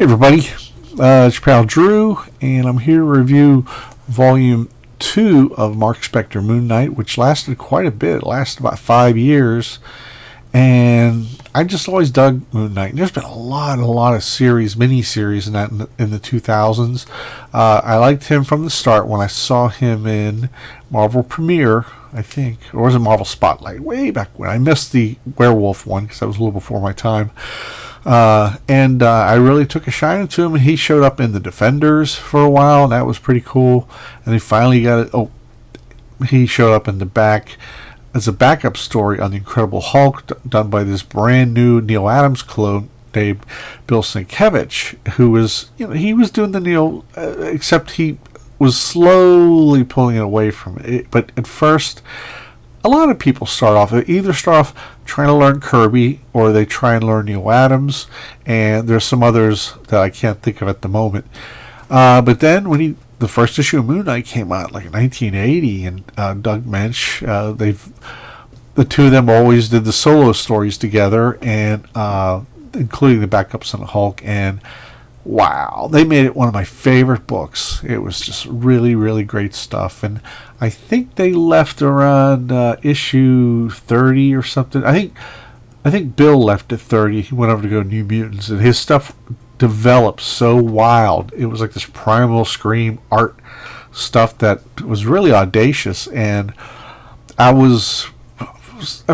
Hey everybody, it's your pal Drew, and I'm here to review Volume 2 of Marc Spector Moon Knight, which lasted quite a bit. It lasted about 5 years, and I just always dug Moon Knight. And there's been a lot of series, mini-series in the 2000s. I liked him from the start when I saw him in Marvel Premiere, I think, or was it Marvel Spotlight? Way back when. I missed the werewolf one because that was a little before my time. And I really took a shine to him. He showed up in the Defenders for a while, and that was pretty cool. And he finally got it. Oh, he showed up in the back as a backup story on the Incredible Hulk, done by this brand new Neil Adams clone named Bill Sienkiewicz, who was, he was doing the Neil, except he was slowly pulling it away from it. But at first, a lot of people start off trying to learn Kirby, or they try and learn Neil Adams, and there's some others that I can't think of at the moment. But then when the first issue of Moon Knight came out, like in 1980, and Doug Mensch, the two of them always did the solo stories together, and including the backups on the Hulk, and wow, they made it one of my favorite books. It was just really, really great stuff. And I think they left around issue 30 or something. I think Bill left at 30. He went over to go New Mutants, and his stuff developed so wild. It was like this primal scream art stuff that was really audacious. And at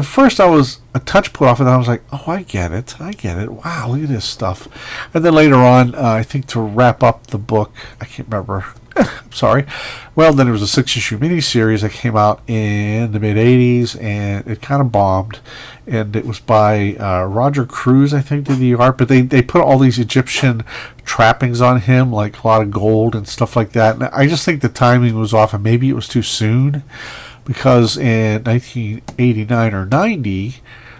first I was a touch put off, and then I was like, oh, I get it. Wow, look at this stuff. And then later on, I think to wrap up the book, I can't remember. I'm sorry. Well, then there was a 6-issue miniseries that came out in the mid-'80s, and it kind of bombed. And it was by Roger Cruz, I think, did the art. But they put all these Egyptian trappings on him, like a lot of gold and stuff like that. And I just think the timing was off, and maybe it was too soon. Because in 1989 or 90,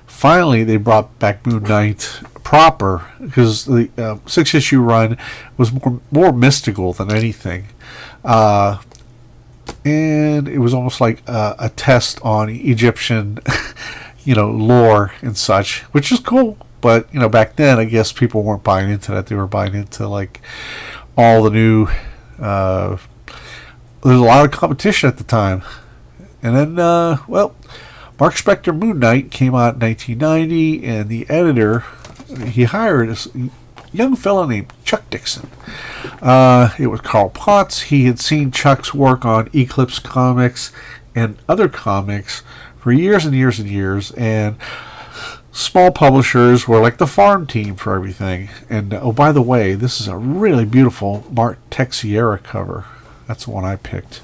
finally they brought back Moon Knight proper, because the 6-issue run was more mystical than anything. And it was almost like a test on Egyptian, lore and such, which is cool. But, back then, I guess people weren't buying into that. They were buying into, like, all the new... there's a lot of competition at the time. And then, Marc Spector Moon Knight came out in 1990, and the editor, he hired a young fellow named Chuck Dixon. It was Carl Potts. He had seen Chuck's work on Eclipse Comics and other comics for years and years and years, and small publishers were like the farm team for everything. And, oh, by the way, this is a really beautiful Mark Texiera cover. That's the one I picked.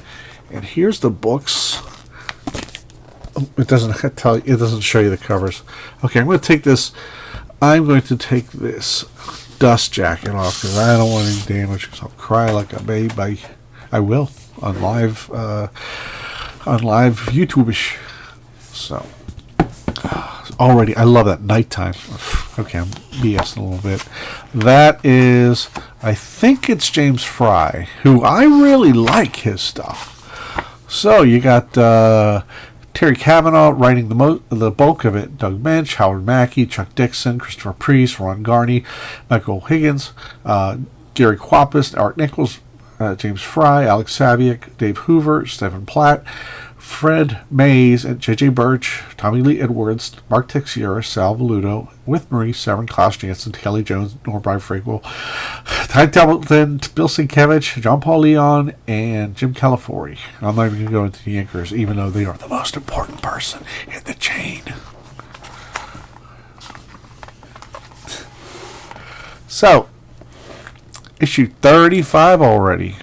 And here's the books. It doesn't tell you. It doesn't show you the covers. Okay, I'm going to take this dust jacket off because I don't want any damage. Because I'll cry like a baby. I will on live YouTube-ish. So already, I love that nighttime. Okay, I'm BSing a little bit. That is, I think it's James Fry, who I really like his stuff. So you got. Terry Cavanaugh writing the bulk of it. Doug Mensch, Howard Mackey, Chuck Dixon, Christopher Priest, Ron Garney, Michael Higgins, Gary Quapis, Art Nichols, James Fry, Alex Saviuk, Dave Hoover, Stephen Platt, Fred Mays, and J.J. Birch, Tommy Lee Edwards, Mark Texiera, Sal Velluto, with Marie Severn, Klaus Janson, Kelly Jones, Norby Fragwell, Ty Templeton, Bill Sienkiewicz, John Paul Leon, and Jim Calafiore. I'm not even going to go into the anchors, even though they are the most important person in the chain. So, issue 35 already.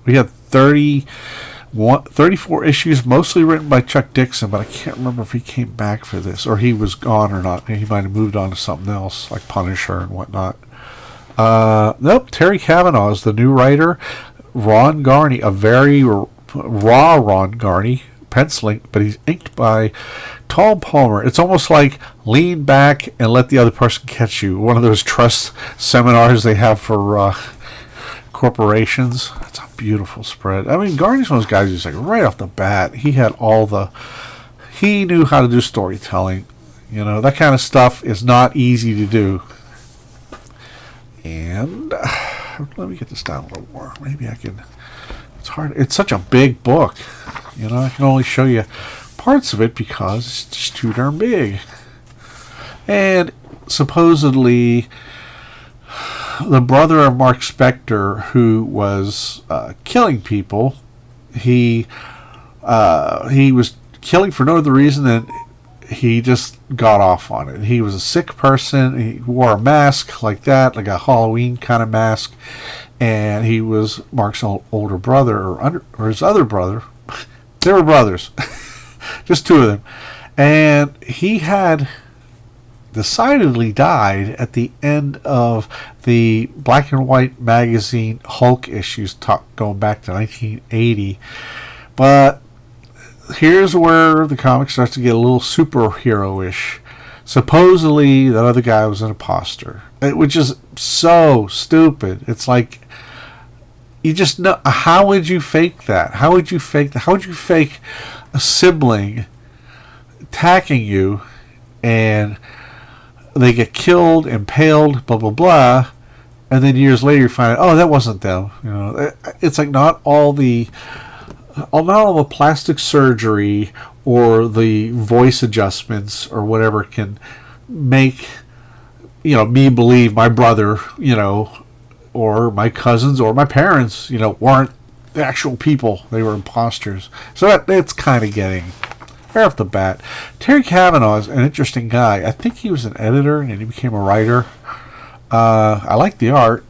We have 34 issues, mostly written by Chuck Dixon, but I can't remember if he came back for this, or he was gone or not. He might have moved on to something else, like Punisher and whatnot. Nope, Terry Cavanaugh is the new writer. Ron Garney, a very raw Ron Garney, penciling, but he's inked by Tom Palmer. It's almost like lean back and let the other person catch you. One of those trust seminars they have for corporations. It's a beautiful spread. I mean, Garney's one of those guys who's like right off the bat, he knew how to do storytelling. That kind of stuff is not easy to do. And let me get this down a little more. Maybe I can. It's hard. It's such a big book. You know, I can only show you parts of it because it's just too darn big. And supposedly, the brother of Marc Spector, who was killing people, he was killing for no other reason than he just got off on it. He was a sick person. He wore a mask like that, like a Halloween kind of mask. And he was Mark's older brother, or his other brother. They were brothers, just two of them. And he had decidedly died at the end of the black and white magazine Hulk issues, going back to 1980. But here's where the comic starts to get a little superhero-ish. Supposedly, that other guy was an imposter, which is so stupid. It's like, you just know. How would you fake that? How would you fake that? How would you fake a sibling attacking you and they get killed, impaled, blah, blah, blah, and then years later you find out, oh, that wasn't them. You know, it's like not all the plastic surgery or the voice adjustments or whatever can make, you know, me believe my brother, you know, or my cousins or my parents, you know, weren't the actual people. They were imposters. So that's kind of getting right off the bat. Terry Cavanaugh is an interesting guy. I think he was an editor and he became a writer. I like the art.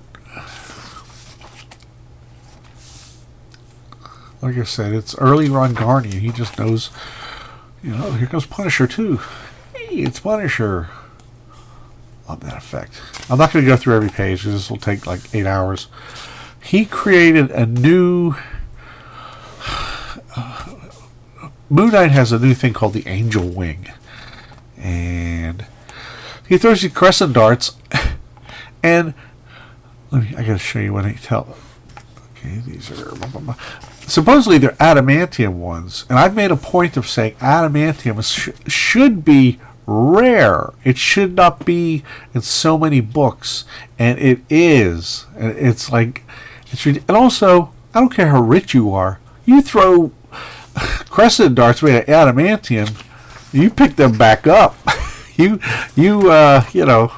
Like I said, it's early Ron Garney. He just knows, you know, here comes Punisher too. Hey, it's Punisher. Love that effect. I'm not going to go through every page because this will take like 8 hours. He created a new... Moon Knight has a new thing called the Angel Wing. And he throws you crescent darts. And I got to show you what he tells. Okay, these are... Supposedly they're adamantium ones. And I've made a point of saying adamantium should be rare. It should not be in so many books, and it is. And it's like, and also, I don't care how rich you are, you throw crescent darts made of adamantium, you pick them back up. you know,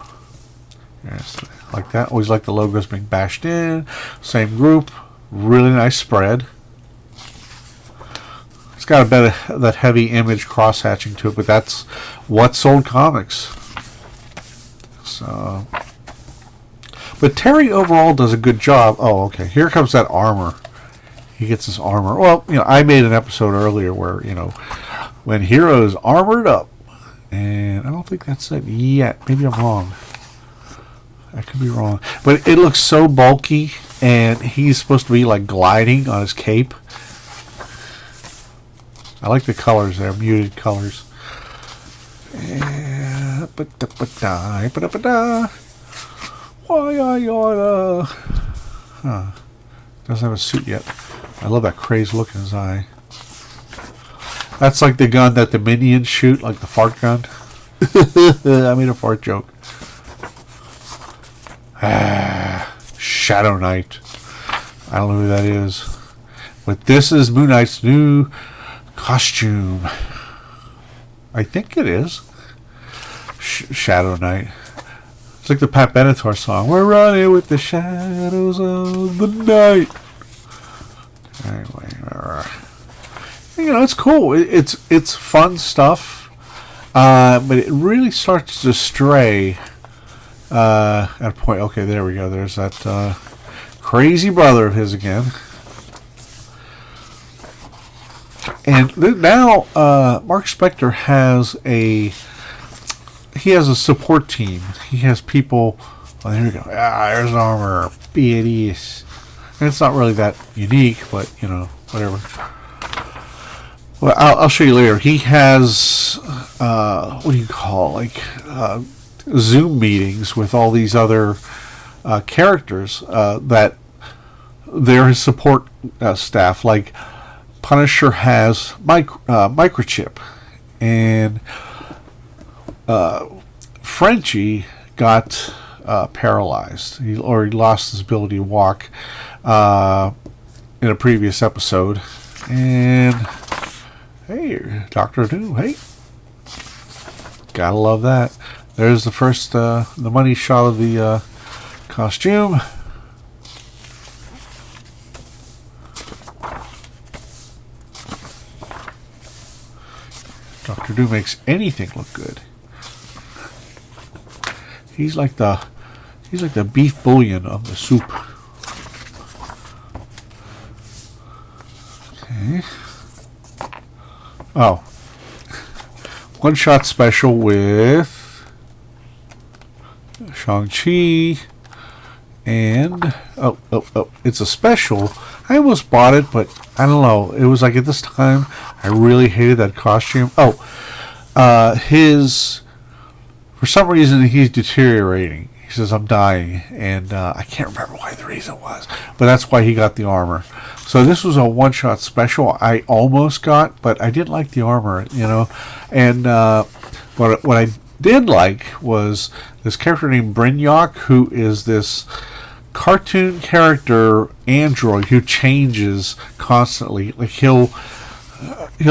yes, like that. Always like the logos being bashed in. Same group, really nice spread. Got a bit of that heavy image cross-hatching to it, but that's what sold comics. So, but Terry overall does a good job. Oh, okay. Here comes that armor. He gets his armor. Well, you know, I made an episode earlier where, you know, when Hero's armored up, and I don't think that's it yet. Maybe I'm wrong. I could be wrong, but it looks so bulky, and he's supposed to be like gliding on his cape. I like the colors there, muted colors. Doesn't have a suit yet. I love that crazed look in his eye. That's like the gun that the minions shoot, like the fart gun. I made a fart joke. Shadow Knight. I don't know who that is. But this is Moon Knight's new costume. I think it is. Shadow Knight. It's like the Pat Benatar song. We're running with the shadows of the night. Anyway, you know, it's cool. It's fun stuff, but it really starts to stray at a point. Okay, there we go. There's that crazy brother of his again. And now Marc Spector has a support team. He has people. Oh, there we go. There's armor. Be it is. And it's not really that unique, but you know, whatever. Well, I'll show you later. He has what do you call, like Zoom meetings with all these other characters that they're his support staff. Like Punisher has microchip, and Frenchie got paralyzed. He lost his ability to walk in a previous episode. And hey, Doctor Doom, hey. Gotta love that. There's the first, the money shot of the costume. Dr. Doom makes anything look good. He's like the beef bouillon of the soup. Okay. Oh. One-shot special with Shang-Chi. And oh, it's a special. I almost bought it, but I don't know. It was like at this time, I really hated that costume. Oh, for some reason, he's deteriorating. He says, I'm dying. And I can't remember why the reason was. But that's why he got the armor. So this was a one-shot special I almost got, but I didn't like the armor, you know. And what I did like was this character named Brynjok, who is this cartoon character android who changes constantly. Like he'll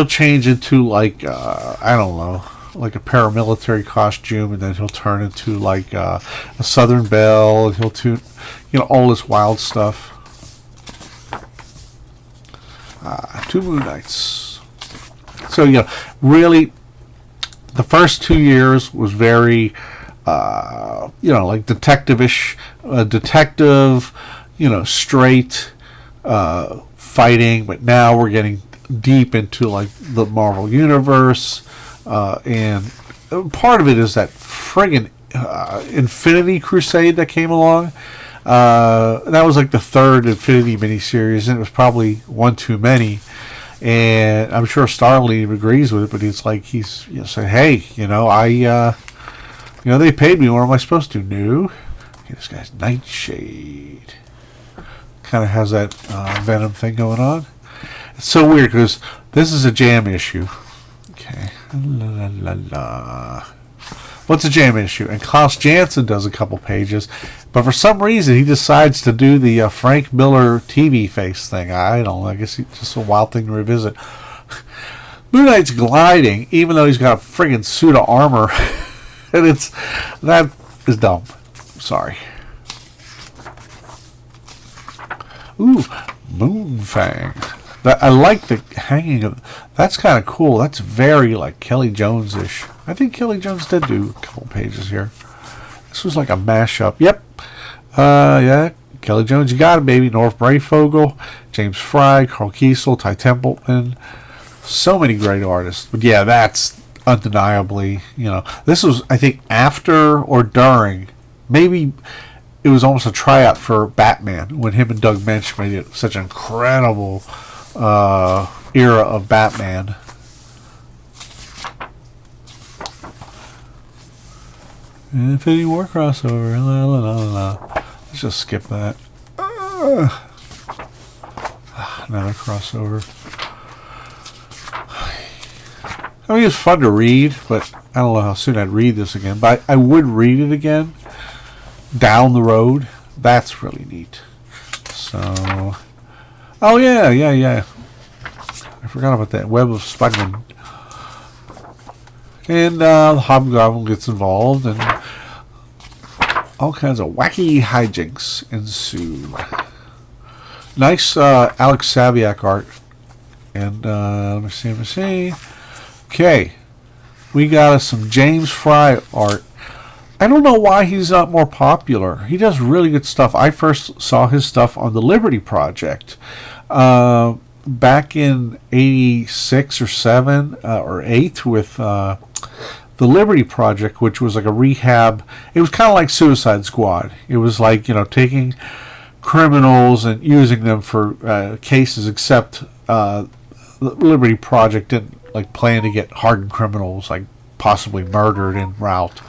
change into like I don't know, like a paramilitary costume, and then he'll turn into like a Southern Belle, and he'll do, you know, all this wild stuff. 2 Moon Knights. So yeah, really, the first 2 years was very, you know, like detective-ish, detective, you know, straight fighting. But now we're getting deep into like the Marvel Universe, and part of it is that friggin' Infinity Crusade that came along. That was like the 3rd Infinity miniseries, and it was probably one too many. And I'm sure Starling agrees with it, but he's like, he's, you know, saying, hey, you know, you know, they paid me. What am I supposed to do? Okay, this guy's Nightshade. Kind of has that Venom thing going on. It's so weird because this is a Jam issue. Okay. La, la, la, la. What's a Jam issue? And Klaus Janson does a couple pages, but for some reason he decides to do the Frank Miller TV face thing. I don't know. I guess it's just a wild thing to revisit. Moon Knight's gliding, even though he's got a friggin' suit of armor, and that is dumb. Sorry. Ooh, Moonfang. I like the hanging of. That's kind of cool. That's very like Kelly Jones-ish. I think Kelly Jones did do a couple pages here. This was like a mashup. Yep. Yeah. Kelly Jones, you got it, baby. North Brayfogle, James Fry, Carl Kiesel, Ty Templeton. So many great artists. But yeah, that's undeniably, you know. This was, I think, after or during. Maybe it was almost a tryout for Batman when him and Doug Mensch made it such an incredible era of Batman. Infinity War crossover. La, la, la, la. Let's just skip that. Another crossover. I mean, it's fun to read, but I don't know how soon I'd read this again. But I would read it again down the road. That's really neat. So, oh yeah. I forgot about that. Web of Spider-Man. And the Hobgoblin gets involved, and all kinds of wacky hijinks ensue. Nice Alex Saviak art. And let me see. Okay. We got us some James Fry art. I don't know why he's not more popular. He does really good stuff. I first saw his stuff on the Liberty Project. Back in 86 or 7 or 8 with the Liberty Project, which was like a rehab. It was kind of like Suicide Squad. It was like, you know, taking criminals and using them for cases, except the Liberty Project didn't like plan to get hardened criminals like possibly murdered en route.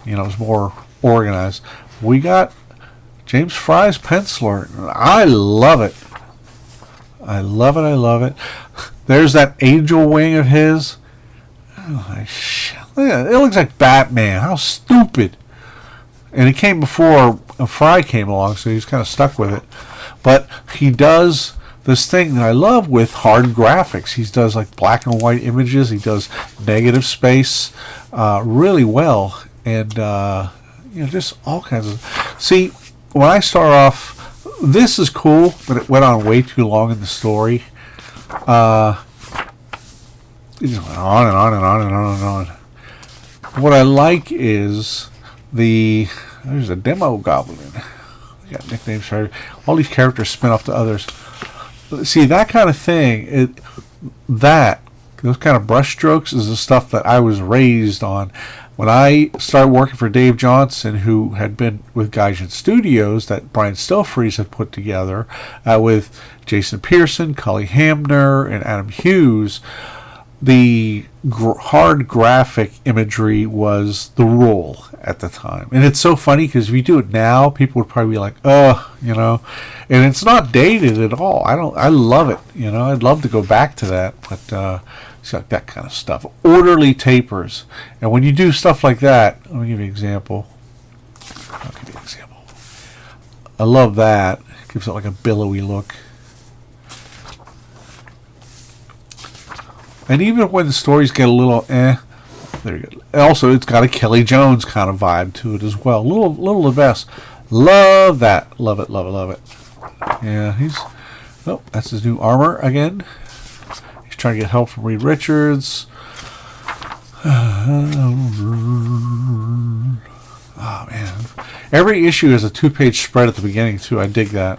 You know, it was more organized. We got James Fry's penciler. I love it. I love it. There's that angel wing of his. Oh, it looks like Batman. How stupid. And it came before Fry came along, so he's kind of stuck with it. But he does this thing that I love with hard graphics. He does like black and white images. He does negative space really well, and just all kinds of. See, when I start off, this is cool, but it went on way too long in the story. It just went on and on and on and on and on. What I like is there's a demo goblin. I got nicknames for all these characters spin off to others. See, that kind of thing, those kind of brush strokes is the stuff that I was raised on. When I started working for Dave Johnson, who had been with Gaijin Studios that Brian Stelfreeze had put together, with Jason Pearson, Cully Hamner, and Adam Hughes, the hard graphic imagery was the rule at the time. And it's so funny because if you do it now, people would probably be like, and it's not dated at all. I love it. I'd love to go back to that, but it's like that kind of stuff. Orderly tapers. And when you do stuff like that, let me give you an example. I love that. It gives it like a billowy look. And even when the stories get a little there you go. Also, it's got a Kelly Jones kind of vibe to it as well. Little the best. Love that. Love it, love it, love it. Yeah, that's his new armor again. He's trying to get help from Reed Richards. Oh, man. Every issue has a 2-page spread at the beginning, too. I dig that.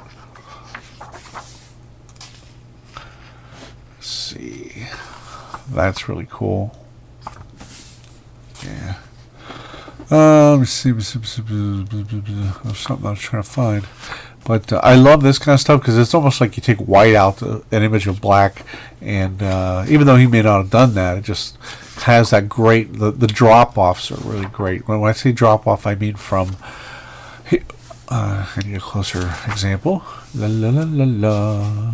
Let's see. That's really cool. Yeah. Let's see. There's something I was trying to find. But I love this kind of stuff because it's almost like you take white out an image of black, and even though he may not have done that, it just has that great. The drop-offs are really great. When I say drop-off, I mean from. I need a closer example. La la la la la.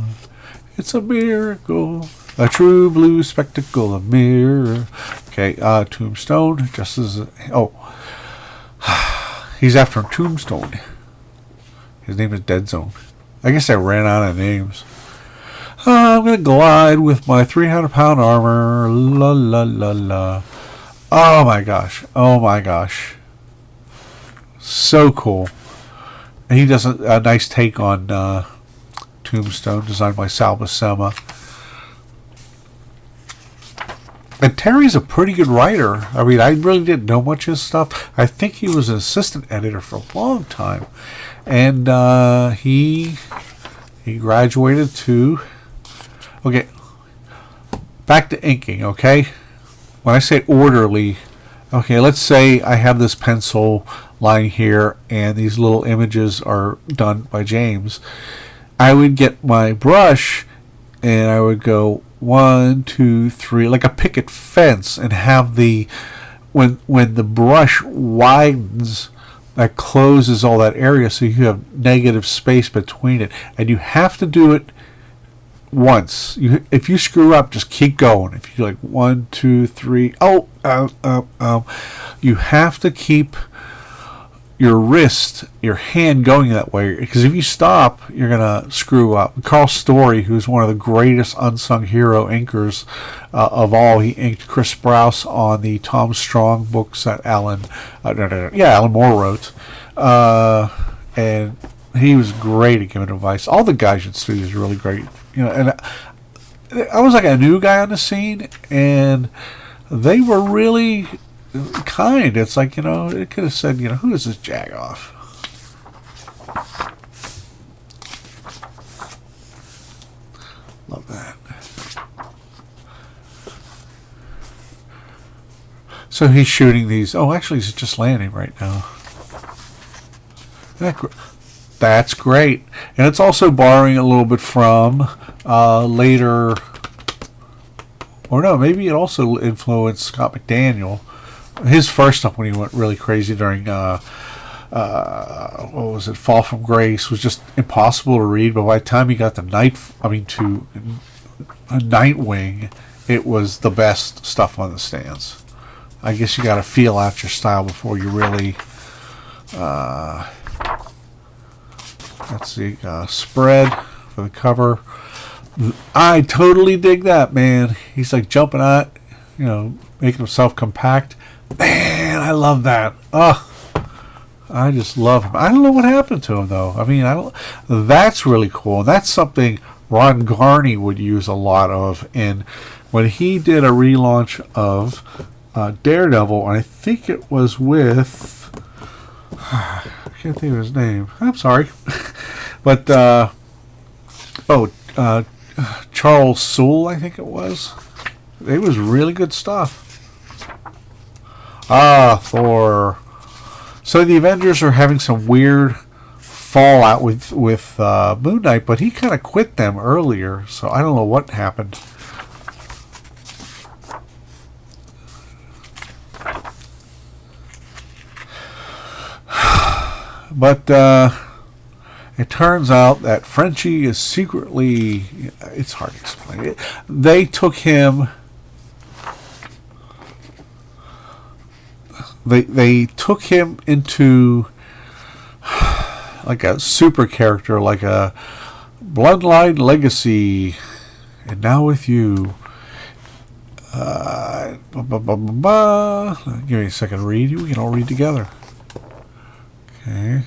It's a miracle. A true blue spectacle, a mirror. Okay, Tombstone. Just as he's after Tombstone. His name is Dead Zone. I guess I ran out of names. I'm gonna glide with my 300-pound armor. La la la la. Oh my gosh. Oh my gosh. So cool. And he does a nice take on Tombstone, designed by Sal Buscema. And Terry's a pretty good writer. I mean, I really didn't know much of his stuff. I think he was an assistant editor for a long time. And he graduated to... Okay, back to inking, okay? When I say orderly, okay, let's say I have this pencil lying here and these little images are done by James. I would get my brush and I would go 1, 2, 3, like a picket fence, and have the when the brush widens, that closes all that area, so you have negative space between it, and you have to do it once. If you screw up, just keep going. If you do like 1, 2, 3, you have to keep your hand going that way, because if you stop, you're gonna screw up. Carl Story, who's one of the greatest unsung hero inkers of all, he inked Chris Sprouse on the Tom Strong books that Alan Moore wrote, and he was great at giving advice. All the guys at Studios are really great, and I was like a new guy on the scene, and they were really kind. It's like, it could have said, who is this jagoff? Love that. So he's shooting these. Oh, actually, he's just landing right now. That's great. And it's also borrowing a little bit from later, or no, maybe it also influenced Scott McDaniel. His first stuff, when he went really crazy during what was it, Fall from Grace, was just impossible to read. But by the time he got to Nightwing, it was the best stuff on the stands. I guess you got to feel out your style before you really Let's see, spread for the cover. I totally dig that, man. He's like jumping out, making himself compact. Man, I love that. I just love him. I don't know what happened to him though. I mean, that's really cool. That's something Ron Garney would use a lot of when he did a relaunch of Daredevil, and I think it was with I can't think of his name. I'm sorry. But Charles Soule, I think it was. It was really good stuff. Thor. So the Avengers are having some weird fallout with Moon Knight, but he kind of quit them earlier, so I don't know what happened. But it turns out that Frenchie is secretly... It's hard to explain it. They took him... They took him into like a super character, like a bloodline legacy. And now with you... Give me a second to read. We can all read together. Okay.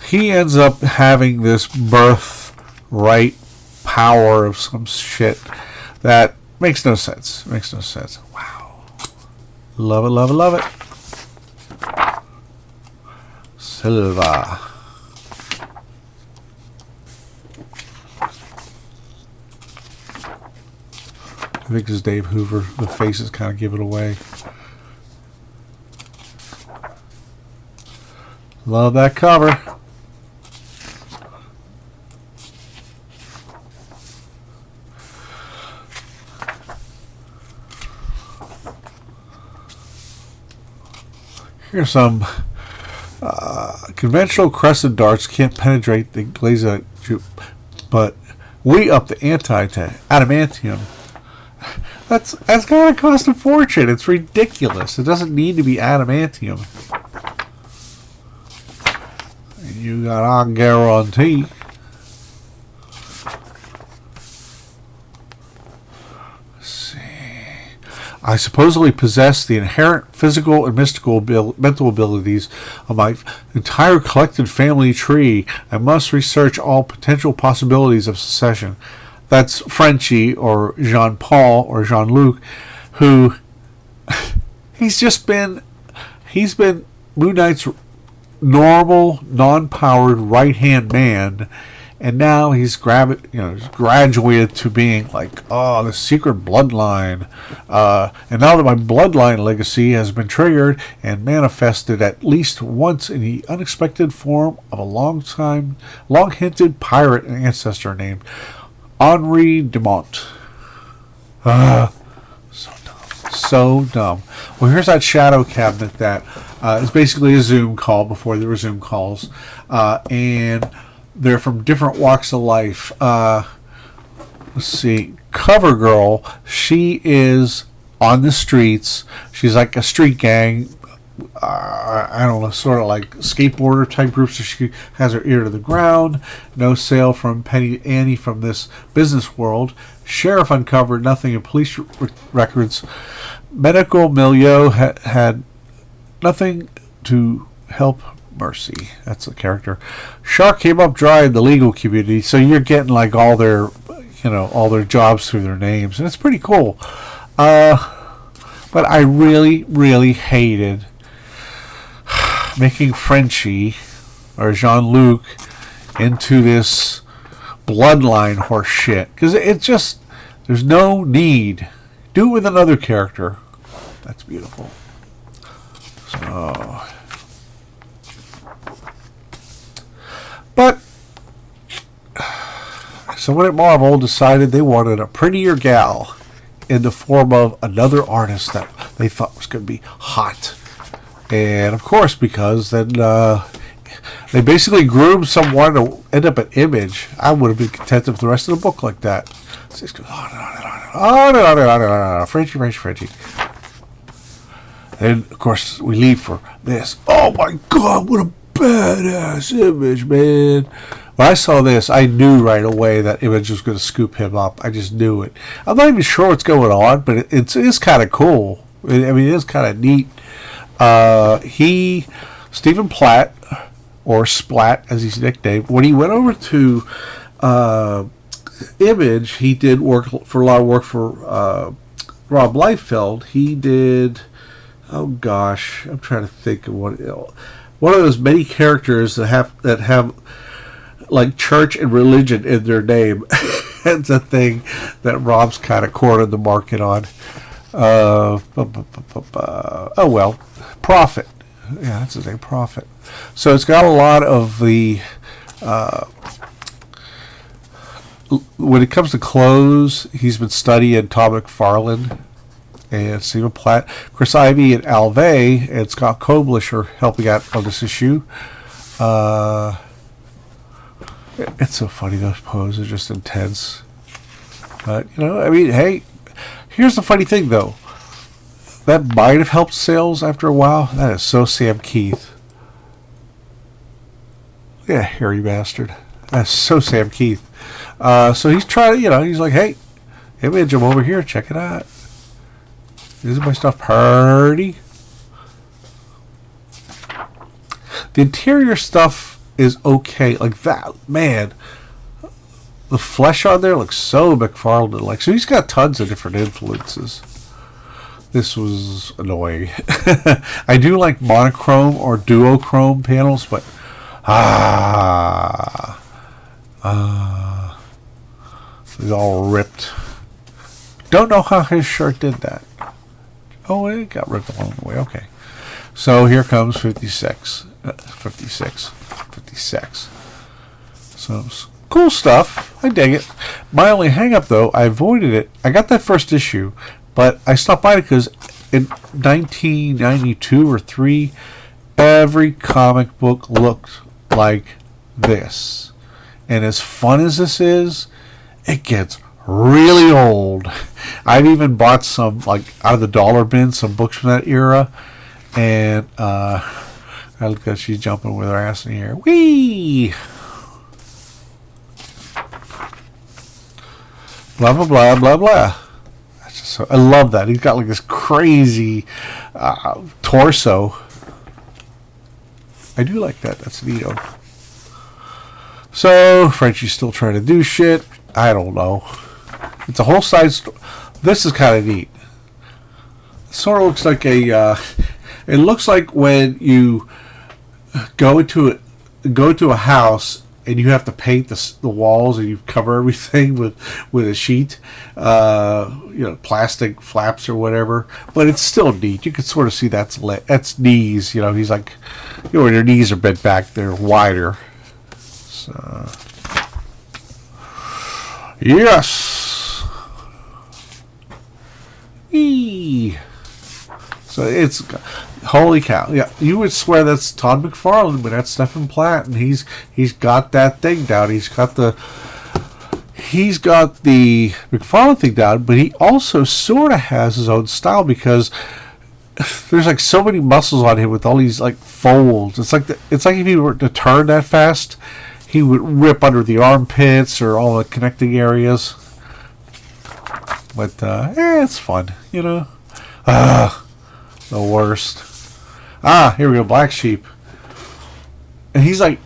He ends up having this birthright power of some shit that makes no sense. Makes no sense. Wow. Love it, love it, love it. Silva. I think it's Dave Hoover. The faces kind of give it away. Love that cover. Here's some conventional crescent darts can't penetrate the glazite, but we up the ante to adamantium. That's gotta cost a fortune. It's ridiculous. It doesn't need to be adamantium. And you got on guarantee. I supposedly possess the inherent physical and mystical mental abilities of my entire collected family tree. I must research all potential possibilities of secession. That's Frenchie, or Jean-Paul, or Jean-Luc, who he's been Moon Knight's normal, non-powered right-hand man. And now he's graduated to being like, the secret bloodline. And now that my bloodline legacy has been triggered and manifested at least once in the unexpected form of a long-hinted pirate ancestor named Henri Dumont. So dumb. So dumb. Well, here's that shadow cabinet that is basically a Zoom call before there were Zoom calls. And... they're from different walks of life. Let's see. CoverGirl, she is on the streets. She's like a street gang. I don't know, sort of like skateboarder type group. So she has her ear to the ground. No sale from Penny Annie from this business world. Sheriff uncovered nothing in police records. Medical milieu had nothing to help Mercy. That's the character. Shark came up dry in the legal community, so you're getting like all their jobs through their names, and it's pretty cool. But I really, really hated making Frenchie or Jean-Luc into this bloodline horse shit, because it just, there's no need. Do it with another character. That's beautiful. But someone at Marvel decided they wanted a prettier gal in the form of another artist that they thought was going to be hot. And of course, because then they basically groomed someone to end up an Image. I would have been content with the rest of the book like that. So it goes on and on and on and on and on and on and on. Frenchie. And of course, we leave for this. Oh my God, what a badass image, man. When I saw this, I knew right away that Image was going to scoop him up. I just knew it. I'm not even sure what's going on, but it is kind of cool. I mean, it is kind of neat. Stephen Platt, or Splat as he's nicknamed, when he went over to Image, he did a lot of work for Rob Liefeld. He did, oh gosh, I'm trying to think of one of those many characters that have like church and religion in their name. It's a thing that Rob's kind of cornered the market on. Oh well, Prophet. Yeah, that's his name, Prophet. So it's got a lot of the when it comes to clothes, he's been studying Todd McFarlane and Stephen Platt. Chris Ivey and Alvey and Scott Koblish are helping out on this issue. It's so funny, those poses are just intense. But, I mean, hey, here's the funny thing, though. That might have helped sales after a while. That is so Sam Keith. Yeah, hairy bastard. That's so Sam Keith. So he's trying to, he's like, hey, Image, I'm over here. Check it out. Isn't my stuff pretty? The interior stuff is okay. Like that, man. The flesh on there looks so McFarlane-like. So he's got tons of different influences. This was annoying. I do like monochrome or duochrome panels, but it's all ripped. Don't know how his shirt did that. Oh, it got ripped along the way. Okay. So here comes 56. 56. So cool stuff. I dig it. My only hang-up, though, I avoided it. I got that first issue, but I stopped by it because in 1992 or 3, every comic book looked like this. And as fun as this is, it gets really old. I've even bought some, like, out of the dollar bin, some books from that era. And I look at she's jumping with her ass in the air. Whee! Blah, blah, blah, blah, blah. That's just so, I love that. He's got like this crazy torso. I do like that. That's neato. So, Frenchie's still trying to do shit. I don't know. It's a whole side story. This is kind of neat. It sort of looks like a... it looks like when you go to a house and you have to paint the walls and you cover everything with a sheet, plastic flaps or whatever. But it's still neat. You can sort of see that's knees. He's like, when your knees are bent back, they're wider. So, yes. Eee. So it's holy cow. Yeah, you would swear that's Todd McFarlane, but that's Stephen Platt, and he's got that thing down. He's got the McFarlane thing down, but he also sort of has his own style because there's like so many muscles on him with all these like folds. It's like if he were to turn that fast, he would rip under the armpits or all the connecting areas. But it's fun, the worst. Here we go, Black Sheep. And he's like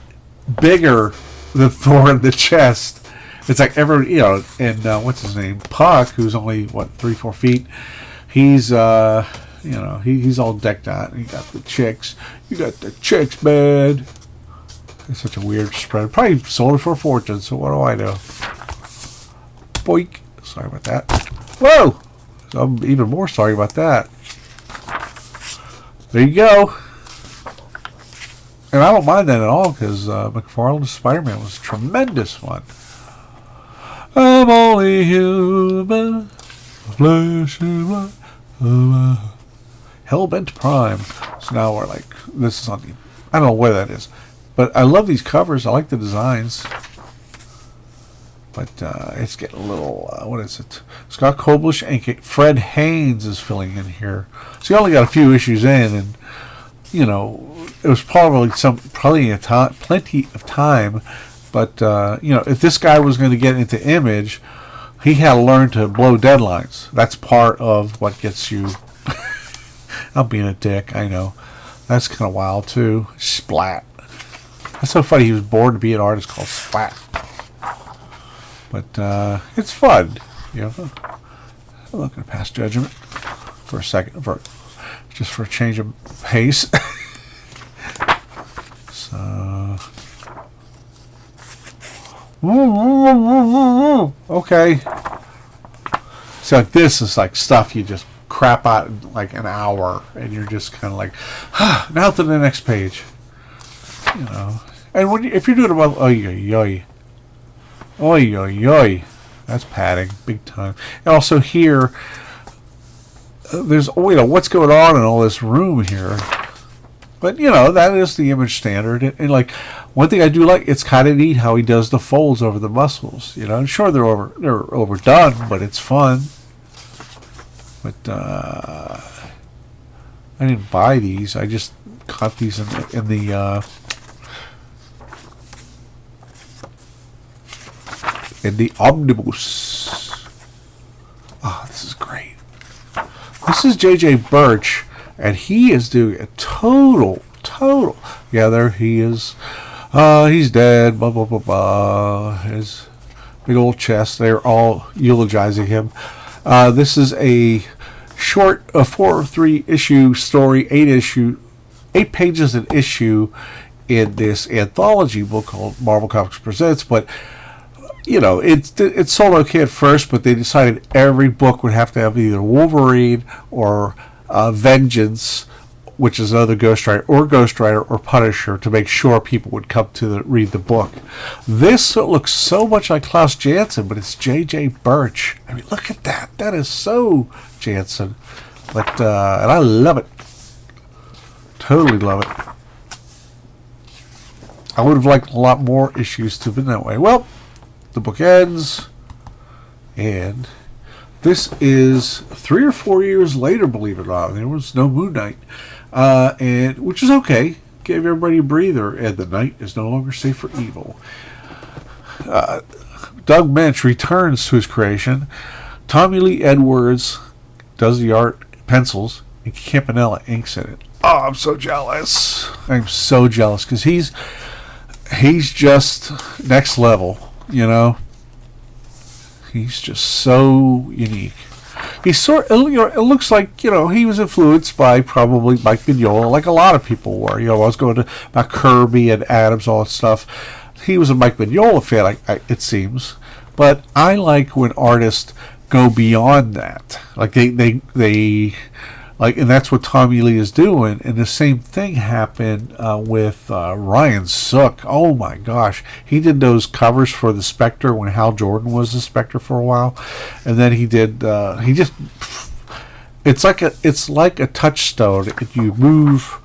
bigger than Thor in the chest. It's like and what's his name? Puck, who's only 3-4 feet. He's he's all decked out. He got the chicks. You got the chicks, man. It's such a weird spread. Probably sold it for a fortune, so what do I know? Boink. Sorry about that. Whoa! I'm even more sorry about that. There you go. And I don't mind that at all because McFarlane's Spider-Man was tremendous fun. I'm only human, flesh and blood. Hellbent Prime. So now we're like, this is on the, I don't know where that is. But I love these covers. I like the designs. But it's getting a little, what is it? Scott Koblish and Fred Haynes is filling in here. So you only got a few issues in, and, you know, it was probably plenty of time. But, you know, if this guy was going to get into Image, he had to learn to blow deadlines. That's part of what gets you. I'm being a dick, I know. That's kind of wild, too. Splat. That's so funny. He was born to be an artist called Splat. But it's fun. You know, I'm not going to pass judgment for a second, just for a change of pace. So, okay. So like, this is like stuff you just crap out in like an hour, and you're just kind of like, now to the next page. You know, and when if you're doing about Oy, oy, oy. That's padding, big time. And also here, there's, you know, what's going on in all this room here. But, you know, that is the Image standard. And like, one thing I do like, it's kind of neat how he does the folds over the muscles. You know, I'm sure they're overdone, but it's fun. But, I didn't buy these. I just caught these in the omnibus. Oh, this is great. This is J.J. Birch, and he is doing a total. Yeah, there he is. He's dead. Blah blah blah blah. His big old chest. They're all eulogizing him. This is a short, 4 or 3 issue story, 8 pages an issue in this anthology book called Marvel Comics Presents, but. You know, it's sold okay at first, but they decided every book would have to have either Wolverine or Vengeance, which is another Ghost Rider or Punisher, to make sure people would come to read the book. This looks so much like Klaus Janson, but it's J.J. Birch. I mean, look at that. That is so Janson. But and I love it. Totally love it. I would have liked a lot more issues to have been that way. Well, the book ends, and this is 3 or 4 years later, believe it or not. There was no Moon Knight, and which is okay. Gave everybody a breather, and the night is no longer safe for evil. Doug Mensch returns to his creation. Tommy Lee Edwards does the art, pencils, and Campanella inks in it. Oh, I'm so jealous. I'm so jealous, because he's just next level. You know, he's just so unique. He's you know, it looks like, you know, he was influenced by probably Mike Mignola, like a lot of people were. You know, I was going to about Kirby and Adams, all that stuff. He was a Mike Mignola fan, it seems. But I like when artists go beyond that. Like they like, and that's what Tommy Lee is doing. And the same thing happened with Ryan Sook. Oh my gosh, he did those covers for the Spectre when Hal Jordan was the Spectre for a while, and then he did. He just, it's like a touchstone. If you move,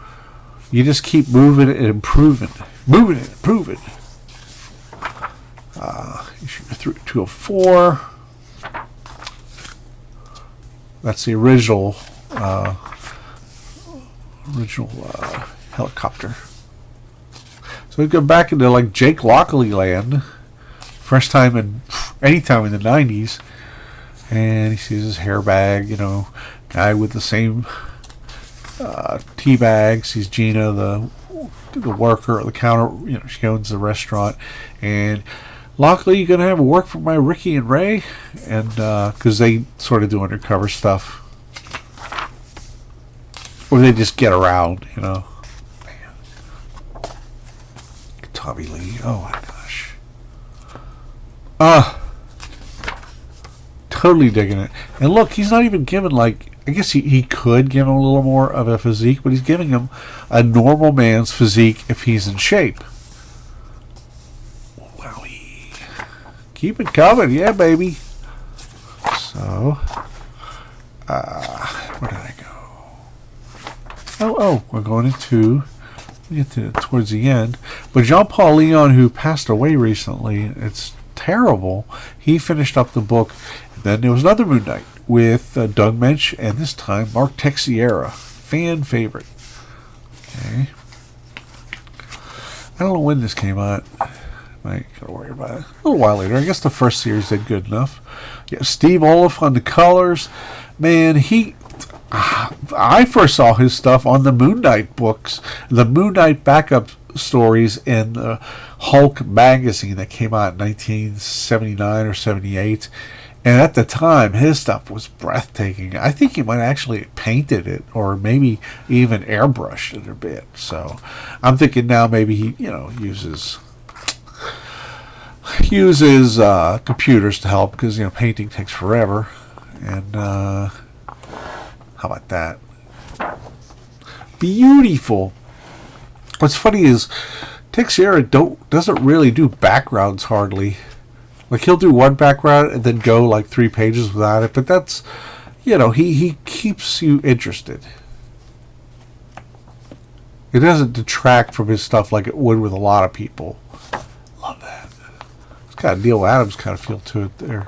you just keep moving it and improving, Issue 204. That's the original. Helicopter. So we go back into like Jake Lockley land, first time in any time in the 90s, and he sees his hair bag, you know, guy with the same tea bag, sees Gina, the worker at the counter, you know, she owns the restaurant, and Lockley, you gonna have work for my Ricky and Ray, and because they sort of do undercover stuff. Or they just get around, you know. Man. Tommy Lee. Oh my gosh. Totally digging it. And look, he's not even given, like, I guess he could give him a little more of a physique, but he's giving him a normal man's physique if he's in shape. Wowie. Keep it coming. Yeah, baby. So, where did I go? Oh, we're going into, we get to towards the end. But Jean-Paul Leon, who passed away recently, it's terrible, he finished up the book. And then there was another Moon Knight with Doug Mensch, and this time Mark Texiera, fan favorite. Okay. I don't know when this came out. I ain't gonna worry about it. A little while later. I guess the first series did good enough. Yeah, Steve Oliff on the colors. Man, I first saw his stuff on the Moon Knight books, the Moon Knight backup stories in the Hulk magazine that came out in 1979 or 78. And at the time, his stuff was breathtaking. I think he might actually painted it, or maybe even airbrushed it a bit. So I'm thinking now maybe he, uses computers to help, because painting takes forever. And how about that? Beautiful. What's funny is Texiera doesn't really do backgrounds hardly. Like, he'll do one background and then go like 3 pages without it, but that's, he keeps you interested. It doesn't detract from his stuff like it would with a lot of people. Love that. It's got a Neil Adams kind of feel to it there.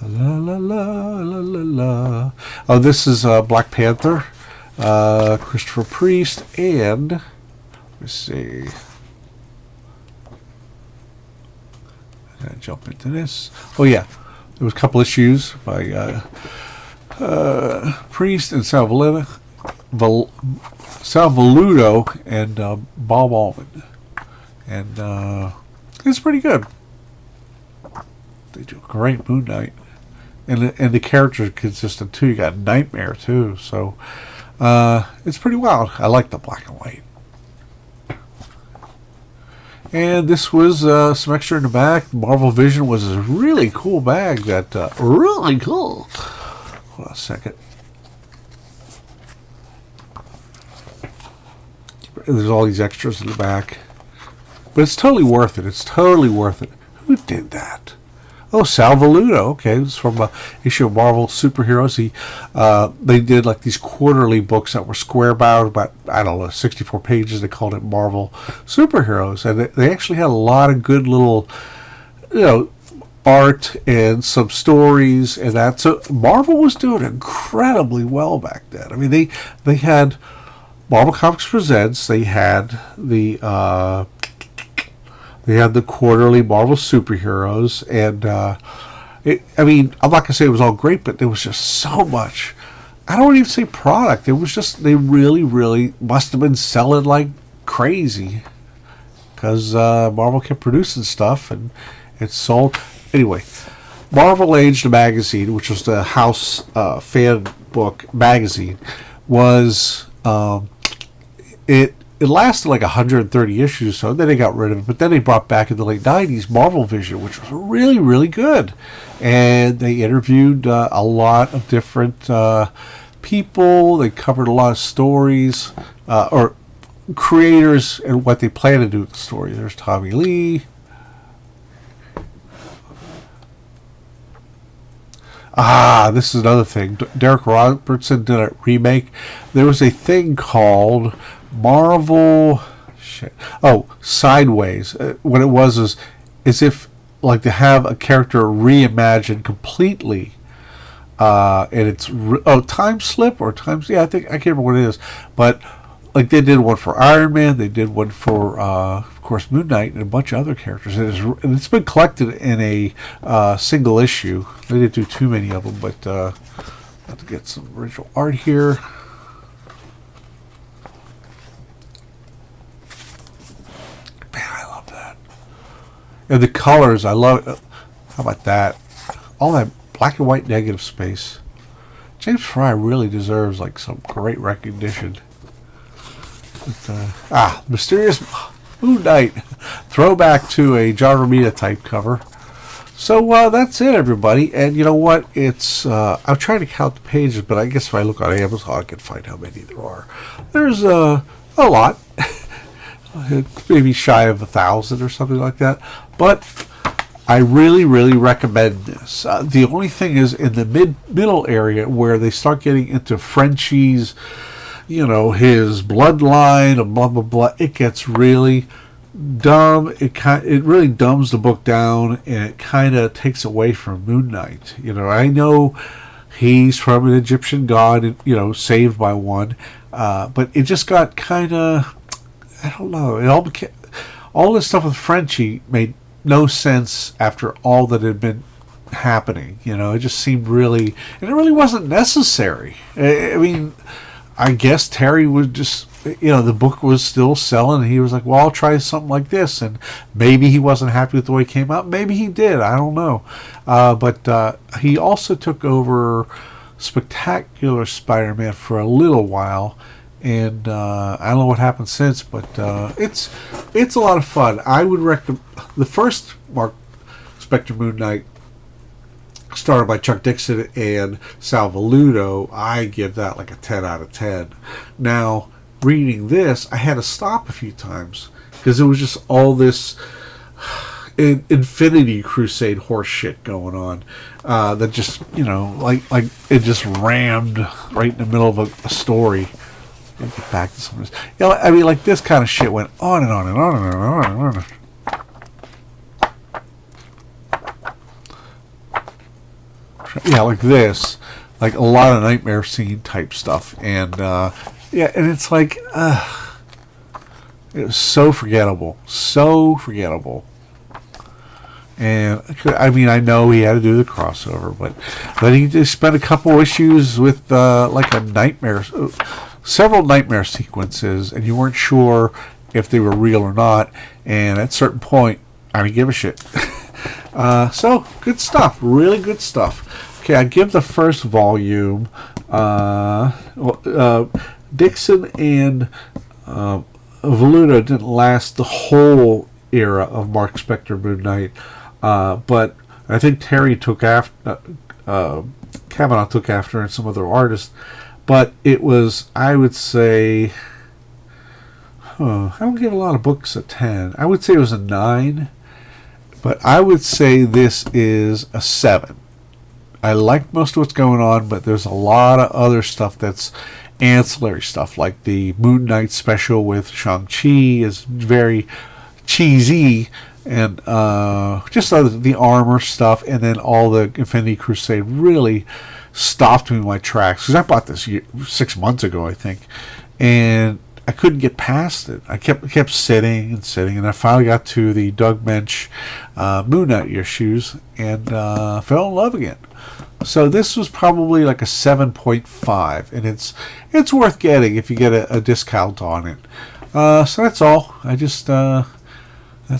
La la la la la la. Oh, this is Black Panther, Christopher Priest, and let's see. I'm gonna jump into this. Oh yeah, there was a couple issues by Priest and Sal Velluto and Bob Allman, and it's pretty good. They do a great Moon Knight. And the characters are consistent too. You got Nightmare too, so it's pretty wild. I like the black and white. And this was some extra in the back. Marvel Vision was a really cool bag. That really cool. Hold on a second. There's all these extras in the back, but it's totally worth it. It's totally worth it. Who did that? Oh, Sal Velluto. Okay, it's from a issue of Marvel Superheroes. They did like these quarterly books that were square bound, about 64 pages. They called it Marvel Superheroes, and they actually had a lot of good little, art and some stories and that. So Marvel was doing incredibly well back then. I mean, they had Marvel Comics Presents. They had the quarterly Marvel Superheroes, and I'm not gonna say it was all great, but there was just so much. I don't even say product. It was just, they really, really must have been selling like crazy, because Marvel kept producing stuff and it sold. Anyway, Marvel Age, the magazine, which was the House fan book magazine, was it lasted like 130 issues, so then they got rid of it. But then they brought back in the late 90s Marvel Vision, which was really, really good. And they interviewed a lot of different people. They covered a lot of stories, or creators, and what they plan to do with the story. There's Tommy Lee. This is another thing. Derek Robertson did a remake. There was a thing called Marvel Sideways. What it was is if like to have a character reimagined completely, and it's Time Slip or Times, I can't remember what it is, but like they did one for Iron Man, they did one for of course Moon Knight, and a bunch of other characters, and it's been collected in a single issue. They didn't do too many of them, but I have to get some original art here. And the colors, I love it. How about that? All that black and white negative space. James Fry really deserves like some great recognition. But, Mysterious Moon Knight. Throwback to a John Romita type cover. So that's it, everybody. And you know what? It's I'm trying to count the pages, but I guess if I look on Amazon, I can find how many there are. There's a lot. Maybe shy of 1,000 or something like that. But I really, really recommend this. The only thing is in the middle area where they start getting into Frenchie's, his bloodline and blah, blah, blah, it gets really dumb. It really dumbs the book down, and it kind of takes away from Moon Knight. I know he's from an Egyptian god, saved by one, but it just got kind of, I don't know. It all this stuff with Frenchie made no sense after all that had been happening. It just seemed really, and it really wasn't necessary. I mean, I guess Terry was just, the book was still selling, and he was like, well, I'll try something like this. And maybe he wasn't happy with the way it came out. Maybe he did. I don't know. But he also took over Spectacular Spider-Man for a little while. And I don't know what happened since, but it's a lot of fun. I would recommend the first Marc Spector Moon Knight, started by Chuck Dixon and Sal Velluto. I give that like a 10 out of 10. Now, reading this, I had to stop a few times because it was just all this Infinity Crusade horse shit going on that just, like it just rammed right in the middle of a story. Get back to some of this. I mean, like this kind of shit went on and on and on and on and on. Yeah, like this, like a lot of nightmare scene type stuff, and and it's like, it was so forgettable, and I mean, I know he had to do the crossover, but he just spent a couple issues with like a nightmare, several nightmare sequences, and you weren't sure if they were real or not, and at a certain point, I didn't give a shit. So, good stuff. Really good stuff. Okay, I give the first volume. Dixon and Velluto didn't last the whole era of Marc Spector Moon Knight, but I think Terry took after, Kavanaugh took after, and some other artists. But it was, I would say, I don't give a lot of books a 10. I would say it was a 9. But I would say this is a 7. I like most of what's going on, but there's a lot of other stuff that's ancillary stuff, like the Moon Knight special with Shang-Chi is very cheesy, and just the armor stuff, and then all the Infinity Crusade really stopped me in my tracks, because I bought this 6 months ago, I think, and I couldn't get past it. I kept sitting, and I finally got to the Doug Mensch Moon Knight issues, and fell in love again. So this was probably like a 7.5, and it's worth getting if you get a discount on it. So that's all. That's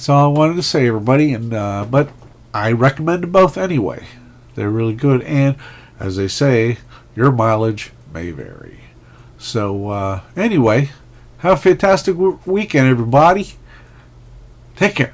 all I wanted to say, everybody. And but I recommend them both anyway. They're really good, and as they say, your mileage may vary. So anyway. Have a fantastic weekend, everybody. Take care.